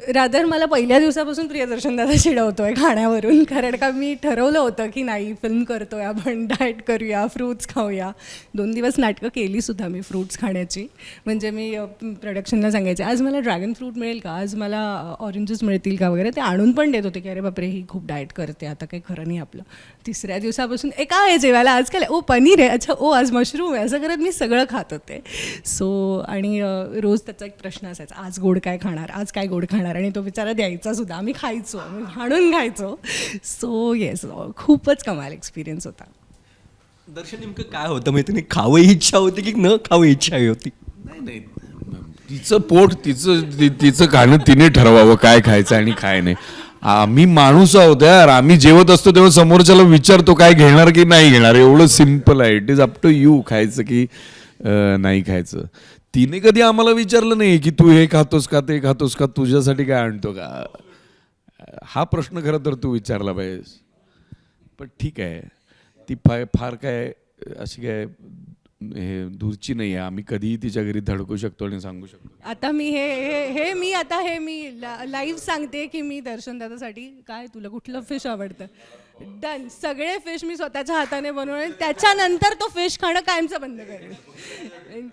Rather मला पहिल्या दिवसापासून प्रियदर्शन दादा चिडवतोय खाण्यावरून, कारण का मी ठरवलं होतं की नाही फिल्म करतोय आपण, डाएट करूया, फ्रूट्स खाऊया. 2 दिवस नाटकं केलीसुद्धा मी फ्रूट्स खाण्याची. म्हणजे मी प्रोडक्शनला सांगायचे आज मला ड्रॅगन फ्रूट मिळेल का, आज मला ऑरेंजेस मिळतील का वगैरे. ते आणून पण देत होते की अरे बापरे ही खूप डाएट करते, आता काही खरं नाही आपलं. 3ऱ्या दिवसापासून काय आहे जेवायला आज, काय पनीर आहे, अच्छा आज मशरूम आहे, असं करत मी सगळं खात होते. सो आणि रोज त्याचा एक प्रश्न असायचा, आज गोड काय खाणार, आज काय गोड खाणार, आणि तो बिचारा द्यायचा सुद्धा. आम्ही खायचो, आम्ही हाणून खायचो. सो येस, खूपच कमाल एक्सपिरियन्स होता. दर्शन नेमकं काय होतं माहिती नाही, खावं इच्छा होती की न खावं इच्छा होती? नाही नाही, तिचं पोट तिचं खाणं तिने ठरवावं काय खायचं आणि काय नाही. आम्ही माणूस आहोत यार, आम्ही जेवत असतो तेव्हा समोरच्याला विचारतो काय घेणार की नाही घेणार, एवढं सिम्पल आहे. It is up to you खायचं की नाही खायचं. तिने कधी आम्हाला विचारलं नाही की तू हे खातोस का, ते खातोस का, तुझ्यासाठी काय आणतो का. हा प्रश्न खरं तर तू विचारला पाहिजेस. पण ठीक आहे, ती फार काय अशी काय हे दूरची नाही आहे. आम्ही कधीही तिच्या घरी धडकू शकतो आणि सांगू शकतो. आता मी हे लाईव्ह सांगते की मी दर्शन दादासाठी काय, तुला कुठलं फिश आवडतं, डन, सगळे फिश मी स्वतःच्या हाताने बनवले. त्याच्यानंतर तो फिश खाणं कायमचं बंद करेल.